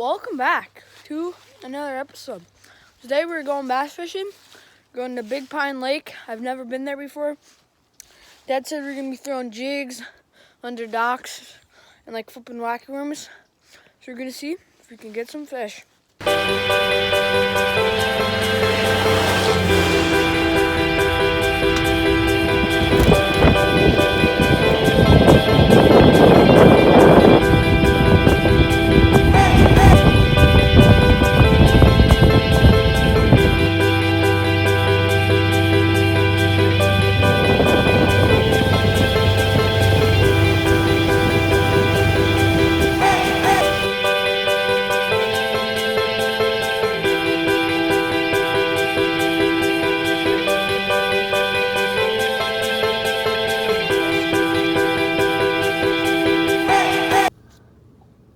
Welcome back to another episode. Today we're going bass fishing. We're going to Big Pine Lake. I've never been there before. Dad said we're going to be throwing jigs under docks and like flipping wacky worms. So we're going to see if we can get some fish.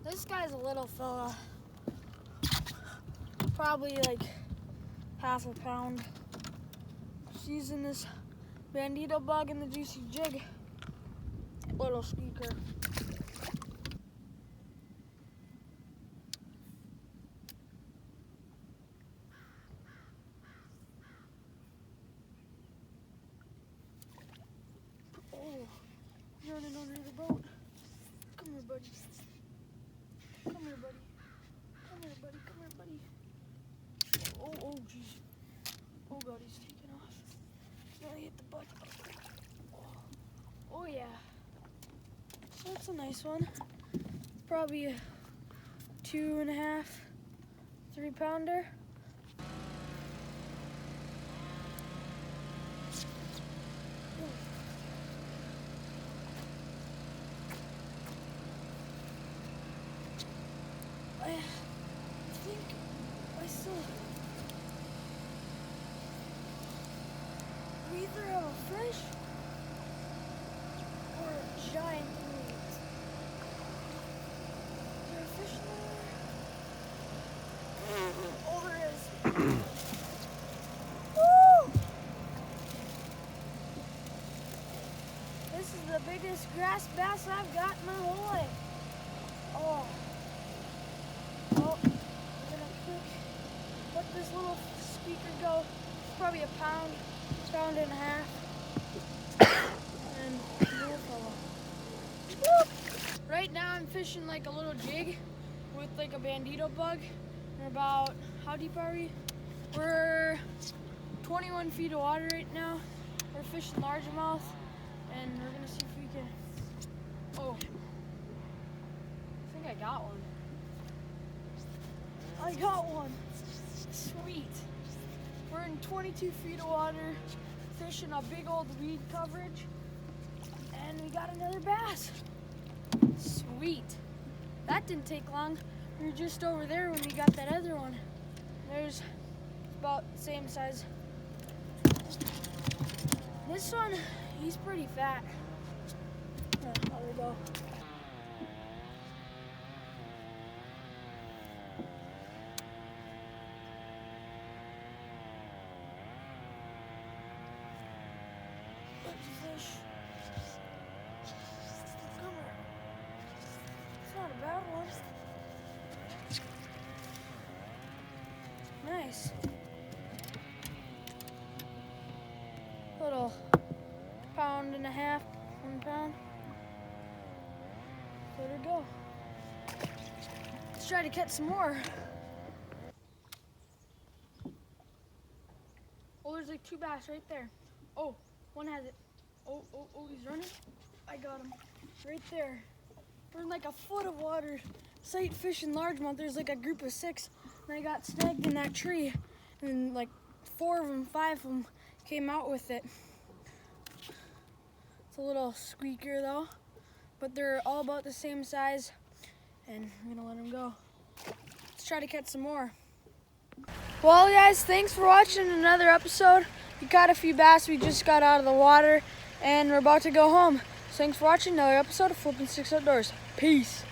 This guy's a little fella, probably like half a pound. Just using this bandito bug and the juicy jig. Little squeaker. Oh, running under the boat. Come here, buddy. Come here, buddy. Come here, buddy. Come here, buddy. Oh, geez. Oh, God, he's taking off. He's gonna hit the butt. Oh, yeah. That's a nice one. Probably a 2.5, 3 pounder. I think I still we either have a fish or a giant weed. Is there a fish in there? Oh, there is. Woo! This is the biggest grass bass I've got in my whole life. Oh. Oh, I'm gonna let this little squeaker go. It's probably a pound and a half. And little fella. Woo! Right now I'm fishing like a little jig with like a bandito bug. We're about, how deep are we? We're 21 feet of water right now. We're fishing largemouth and we're gonna see if we can, oh, I think I got one. I got one. Sweet. We're in 22 feet of water, fishing a big old weed coverage, and we got another bass. Sweet. That didn't take long. We were just over there when we got that other one. There's about the same size. This one, he's pretty fat. Yeah, there we go. Fish. Come here. It's not a bad one. Nice. Little 1.5 pounds, 1 pound. Let her go. Let's try to catch some more. Oh, there's like 2 bass right there. Oh, one has it. Oh, he's running. I got him. Right there. We're in like a foot of water. Sight fishing largemouth. There's like a group of 6. And I got snagged in that tree. And like 4 of them, 5 of them came out with it. It's a little squeaker though. But they're all about the same size. And I'm gonna let them go. Let's try to catch some more. Well guys, thanks for watching another episode. We caught a few bass. We just got out of the water and we're about to go home. So thanks for watching another episode of Flippin' Sticks Outdoors. Peace.